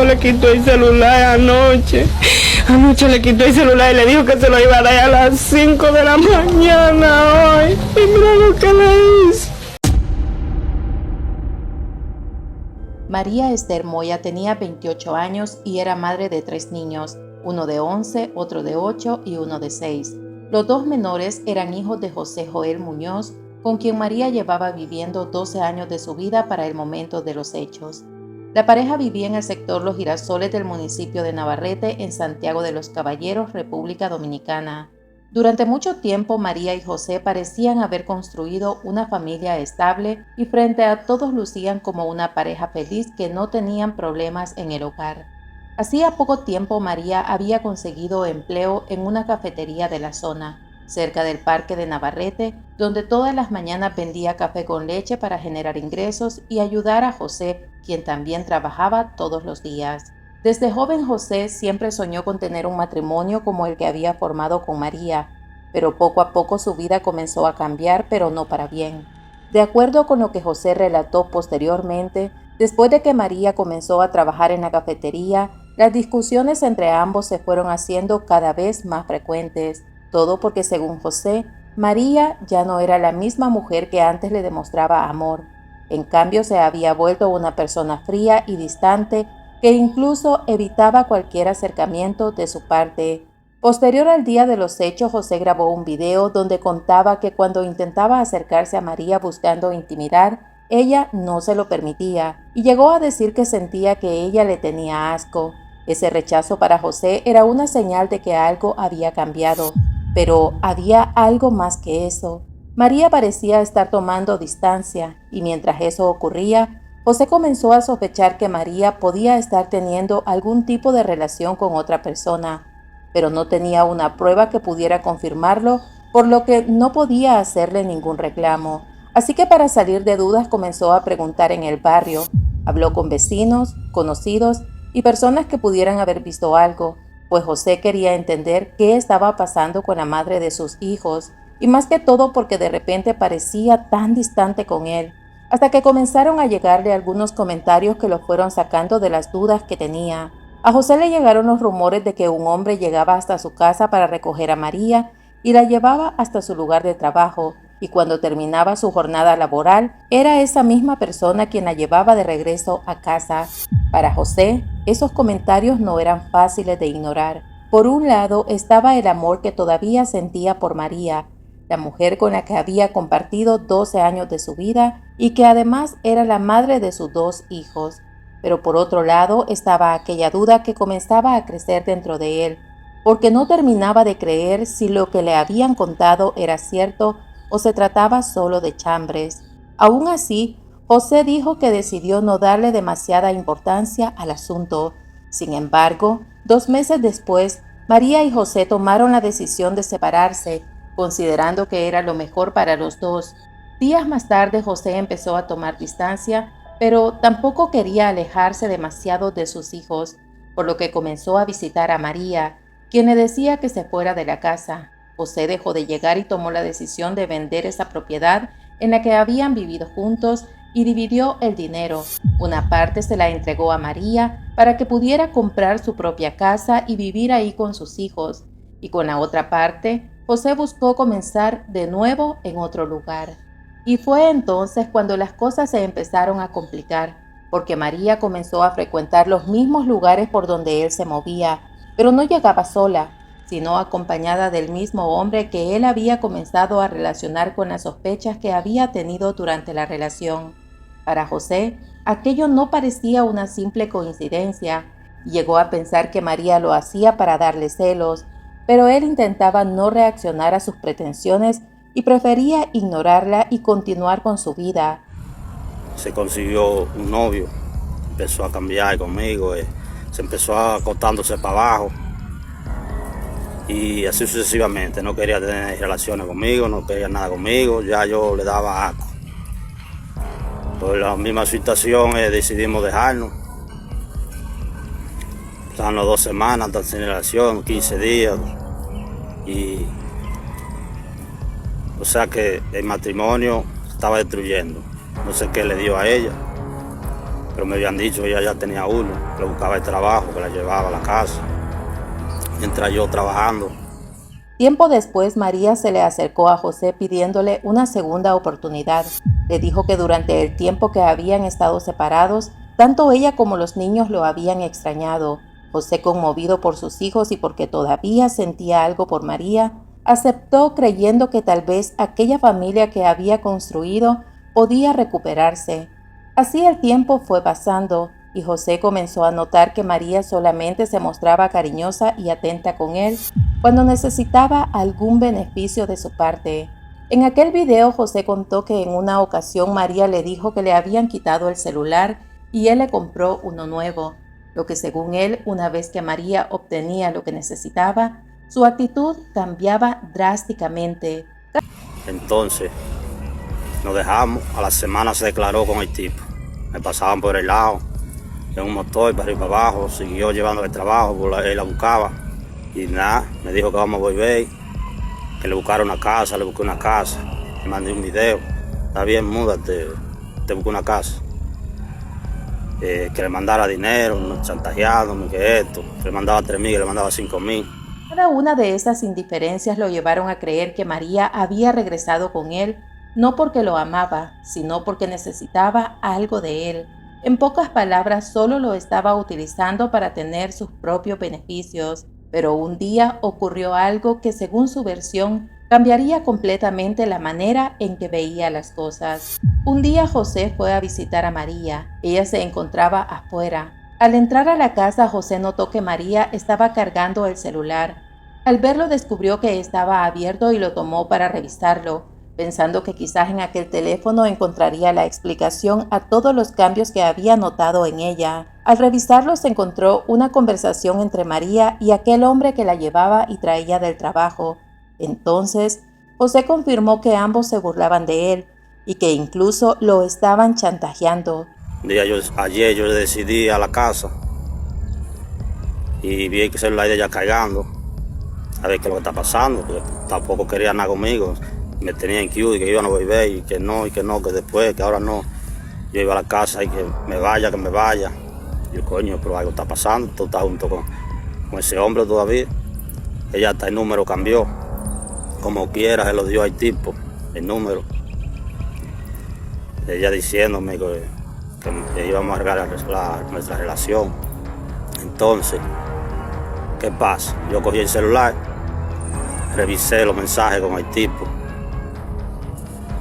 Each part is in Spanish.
le quitó el celular anoche. Anoche le quitó el celular y le dijo que se lo iba a dar a las 5 de la mañana hoy. Y mira lo que le hizo. María Esther Moya tenía 28 años y era madre de 3 niños, uno de 11, otro de 8 y uno de 6. Los 2 menores eran hijos de José Joel Muñoz, con quien María llevaba viviendo 12 años de su vida para el momento de los hechos. La pareja vivía en el sector Los Girasoles del municipio de Navarrete, en Santiago de los Caballeros, República Dominicana. Durante mucho tiempo, María y José parecían haber construido una familia estable y frente a todos lucían como una pareja feliz que no tenían problemas en el hogar. Hacía poco tiempo María había conseguido empleo en una cafetería de la zona, cerca del Parque de Navarrete, donde todas las mañanas vendía café con leche para generar ingresos y ayudar a José, quien también trabajaba todos los días. Desde joven José siempre soñó con tener un matrimonio como el que había formado con María, pero poco a poco su vida comenzó a cambiar, pero no para bien. De acuerdo con lo que José relató posteriormente, después de que María comenzó a trabajar en la cafetería, las discusiones entre ambos se fueron haciendo cada vez más frecuentes, todo porque según José, María ya no era la misma mujer que antes le demostraba amor. En cambio, se había vuelto una persona fría y distante que incluso evitaba cualquier acercamiento de su parte. Posterior al día de los hechos, José grabó un video donde contaba que cuando intentaba acercarse a María buscando intimidar, ella no se lo permitía y llegó a decir que sentía que ella le tenía asco. Ese rechazo para José era una señal de que algo había cambiado, pero había algo más que eso. María parecía estar tomando distancia y mientras eso ocurría, José comenzó a sospechar que María podía estar teniendo algún tipo de relación con otra persona, pero no tenía una prueba que pudiera confirmarlo, por lo que no podía hacerle ningún reclamo. Así que para salir de dudas comenzó a preguntar en el barrio. Habló con vecinos, conocidos y personas que pudieran haber visto algo, pues José quería entender qué estaba pasando con la madre de sus hijos, y más que todo porque de repente parecía tan distante con él, hasta que comenzaron a llegarle algunos comentarios que lo fueron sacando de las dudas que tenía. A José le llegaron los rumores de que un hombre llegaba hasta su casa para recoger a María y la llevaba hasta su lugar de trabajo, y cuando terminaba su jornada laboral, era esa misma persona quien la llevaba de regreso a casa. Para José, esos comentarios no eran fáciles de ignorar. Por un lado estaba el amor que todavía sentía por María, la mujer con la que había compartido 12 años de su vida y que además era la madre de sus 2 hijos. Pero por otro lado estaba aquella duda que comenzaba a crecer dentro de él, porque no terminaba de creer si lo que le habían contado era cierto o se trataba solo de chambres. Aún así, José dijo que decidió no darle demasiada importancia al asunto. Sin embargo, 2 meses después, María y José tomaron la decisión de separarse, considerando que era lo mejor para los dos. Días más tarde, José empezó a tomar distancia, pero tampoco quería alejarse demasiado de sus hijos, por lo que comenzó a visitar a María, quien le decía que se fuera de la casa. José dejó de llegar y tomó la decisión de vender esa propiedad en la que habían vivido juntos y dividió el dinero. Una parte se la entregó a María para que pudiera comprar su propia casa y vivir ahí con sus hijos, y con la otra parte, José buscó comenzar de nuevo en otro lugar. Y fue entonces cuando las cosas se empezaron a complicar, porque María comenzó a frecuentar los mismos lugares por donde él se movía, pero no llegaba sola, sino acompañada del mismo hombre que él había comenzado a relacionar con las sospechas que había tenido durante la relación. Para José, aquello no parecía una simple coincidencia. Llegó a pensar que María lo hacía para darle celos, pero él intentaba no reaccionar a sus pretensiones y prefería ignorarla y continuar con su vida. Se consiguió un novio, empezó a cambiar conmigo, se empezó acostándose para abajo y así sucesivamente. No quería tener relaciones conmigo, no quería nada conmigo, ya yo le daba asco. Por la misma situación decidimos dejarnos. Estaban 2 semanas, tan sin relación, 15 días. Y o sea que el matrimonio se estaba destruyendo. No sé qué le dio a ella. pero me habían dicho que ella ya tenía uno, que le buscaba el trabajo, que la llevaba a la casa, mientras yo trabajando. Tiempo después, María se le acercó a José pidiéndole una segunda oportunidad. Le dijo que durante el tiempo que habían estado separados, tanto ella como los niños lo habían extrañado. José, conmovido por sus hijos y porque todavía sentía algo por María, aceptó creyendo que tal vez aquella familia que había construido podía recuperarse. Así el tiempo fue pasando y José comenzó a notar que María solamente se mostraba cariñosa y atenta con él cuando necesitaba algún beneficio de su parte. En aquel video, José contó que en una ocasión María le dijo que le habían quitado el celular y él le compró uno nuevo, lo que según él, una vez que María obtenía lo que necesitaba, su actitud cambiaba drásticamente. Entonces nos dejamos, a la semana se declaró con el tipo. Me pasaban por el lado, en un motor para arriba y para abajo, siguió llevando el trabajo, él la buscaba. Y nada, me dijo que vamos a volver, que le buscaron una casa, le busqué una casa. Le mandé un video, está bien, múdate, te busco una casa. Que le mandara dinero, chantajeándome, que esto. Le mandaba 3,000, que le mandaba 5,000. Cada una de esas indiferencias lo llevaron a creer que María había regresado con él, no porque lo amaba, sino porque necesitaba algo de él. En pocas palabras, solo lo estaba utilizando para tener sus propios beneficios. Pero un día ocurrió algo que, según su versión, cambiaría completamente la manera en que veía las cosas. Un día José fue a visitar a María. Ella se encontraba afuera. Al entrar a la casa, José notó que María estaba cargando el celular. Al verlo, descubrió que estaba abierto y lo tomó para revisarlo, pensando que quizás en aquel teléfono encontraría la explicación a todos los cambios que había notado en ella. Al revisarlo, se encontró una conversación entre María y aquel hombre que la llevaba y traía del trabajo. Entonces, José confirmó que ambos se burlaban de él y que incluso lo estaban chantajeando. Ayer yo decidí ir a la casa y vi el celular de ella cargando, a ver qué es lo que está pasando, porque tampoco quería nada conmigo. Me tenía en queue y que iban a volver y que no, que después, que ahora no. Yo iba a la casa y que me vaya. Y yo, coño, pero algo está pasando, tú estás junto con ese hombre todavía. Ella hasta el número cambió, como quiera se lo dio al tipo, el número. Ella diciéndome que íbamos a arreglar nuestra relación. Entonces, ¿qué pasa? Yo cogí el celular, revisé los mensajes con el tipo.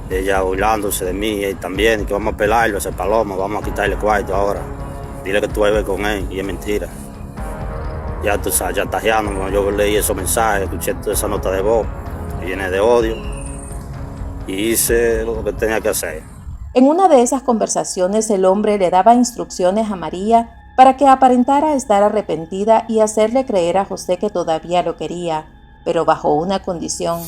Ella burlándose de mí, y él también, y que vamos a pelarlo, ese palomo, vamos a quitarle cuarto ahora. Dile que tú vas a ver con él, y es mentira. Ya tú sabes, ya tajeándome, cuando yo leí esos mensajes, escuché toda esa nota de voz, que viene de odio, y hice lo que tenía que hacer. En una de esas conversaciones, el hombre le daba instrucciones a María para que aparentara estar arrepentida y hacerle creer a José que todavía lo quería, pero bajo una condición: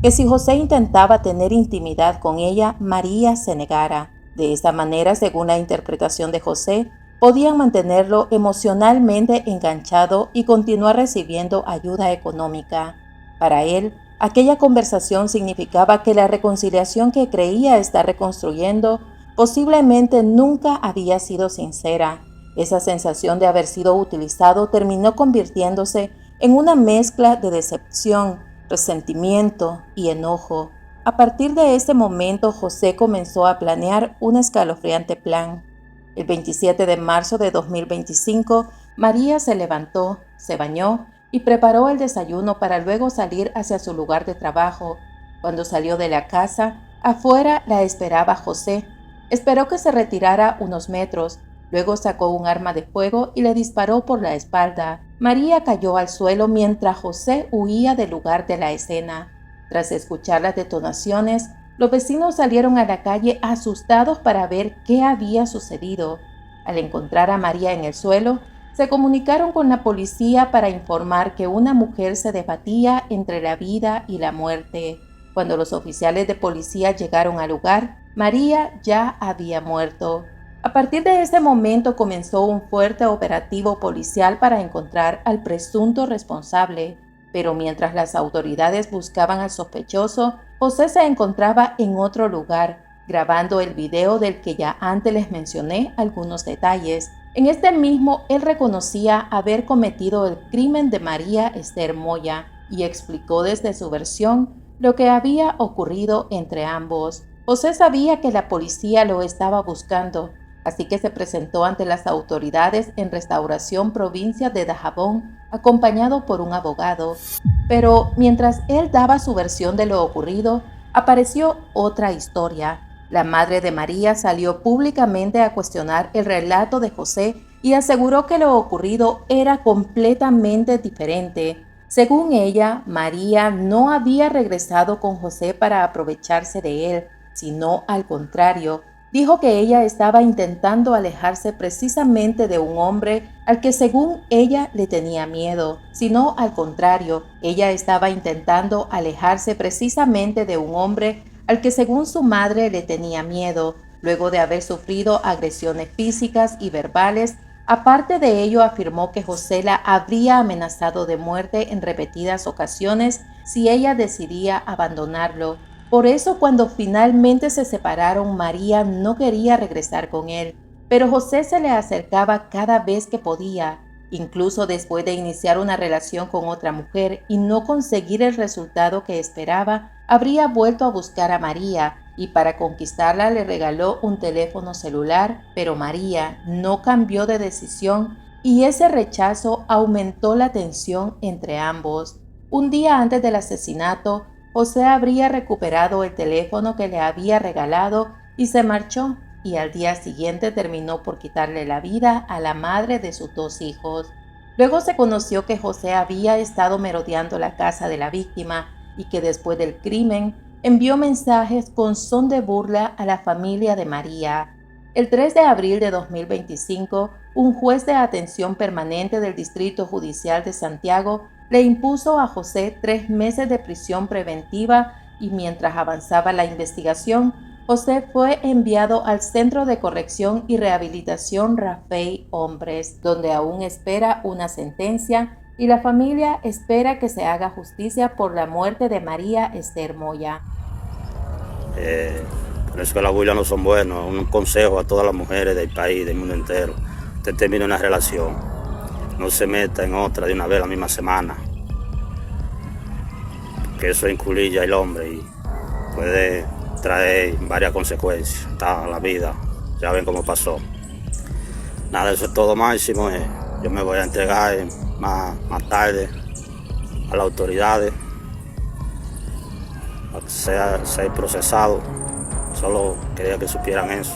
que si José intentaba tener intimidad con ella, María se negara. De esta manera, según la interpretación de José, podían mantenerlo emocionalmente enganchado y continuar recibiendo ayuda económica. Para él, aquella conversación significaba que la reconciliación que creía estar reconstruyendo posiblemente nunca había sido sincera. Esa sensación de haber sido utilizado terminó convirtiéndose en una mezcla de decepción, resentimiento y enojo. A partir de ese momento, José comenzó a planear un escalofriante plan. El 27 de marzo de 2025, María se levantó, se bañó y preparó el desayuno para luego salir hacia su lugar de trabajo. Cuando salió de la casa, afuera la esperaba José. Esperó que se retirara unos metros, luego sacó un arma de fuego y le disparó por la espalda. María cayó al suelo mientras José huía del lugar de la escena. Tras escuchar las detonaciones, los vecinos salieron a la calle asustados para ver qué había sucedido. Al encontrar a María en el suelo, se comunicaron con la policía para informar que una mujer se debatía entre la vida y la muerte. Cuando los oficiales de policía llegaron al lugar, María ya había muerto. A partir de ese momento comenzó un fuerte operativo policial para encontrar al presunto responsable, pero mientras las autoridades buscaban al sospechoso, José se encontraba en otro lugar, grabando el video del que ya antes les mencioné algunos detalles. En este mismo, él reconocía haber cometido el crimen de María Esther Moya y explicó desde su versión lo que había ocurrido entre ambos. José sabía que la policía lo estaba buscando, así que se presentó ante las autoridades en Restauración, provincia de Dajabón, acompañado por un abogado. Pero mientras él daba su versión de lo ocurrido, apareció otra historia. La madre de María salió públicamente a cuestionar el relato de José y aseguró que lo ocurrido era completamente diferente. Según ella, María no había regresado con José para aprovecharse de él, sino al contrario. Dijo que ella estaba intentando alejarse precisamente de un hombre al que según ella le tenía miedo, sino al contrario, ella estaba intentando alejarse precisamente de un hombre al que según su madre le tenía miedo, luego de haber sufrido agresiones físicas y verbales. Aparte de ello, afirmó que José la habría amenazado de muerte en repetidas ocasiones si ella decidía abandonarlo. Por eso, cuando finalmente se separaron, María no quería regresar con él, pero José se le acercaba cada vez que podía. Incluso después de iniciar una relación con otra mujer y no conseguir el resultado que esperaba, habría vuelto a buscar a María y para conquistarla le regaló un teléfono celular, pero María no cambió de decisión y ese rechazo aumentó la tensión entre ambos. Un día antes del asesinato, José habría recuperado el teléfono que le había regalado y se marchó, y al día siguiente terminó por quitarle la vida a la madre de sus 2 hijos. Luego se conoció que José había estado merodeando la casa de la víctima y que después del crimen envió mensajes con son de burla a la familia de María. El 3 de abril de 2025, un juez de atención permanente del Distrito Judicial de Santiago le impuso a José 3 meses de prisión preventiva y mientras avanzaba la investigación, José fue enviado al Centro de Corrección y Rehabilitación Rafey Hombres, donde aún espera una sentencia y la familia espera que se haga justicia por la muerte de María Esther Moya. Por eso que las burlas no son buenas. Un consejo a todas las mujeres del país, del mundo entero. Usted termina una relación, no se meta en otra de una vez la misma semana, que eso incluye al hombre y puede traer varias consecuencias a la vida. Ya ven cómo pasó. Nada, eso es todo, Máximo. Yo me voy a entregar más tarde a las autoridades a que sea procesado. Solo quería que supieran eso.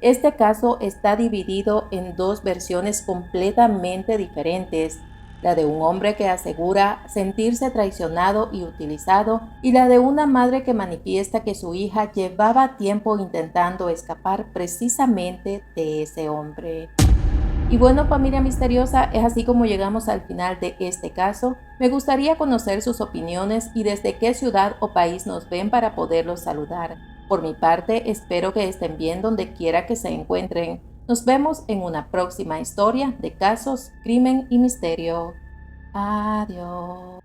Este caso está dividido en 2 versiones completamente diferentes, la de un hombre que asegura sentirse traicionado y utilizado y la de una madre que manifiesta que su hija llevaba tiempo intentando escapar precisamente de ese hombre. Y bueno, familia misteriosa, es así como llegamos al final de este caso. Me gustaría conocer sus opiniones y desde qué ciudad o país nos ven para poderlos saludar. Por mi parte, espero que estén bien donde quiera que se encuentren. Nos vemos en una próxima historia de casos, crimen y misterio. Adiós.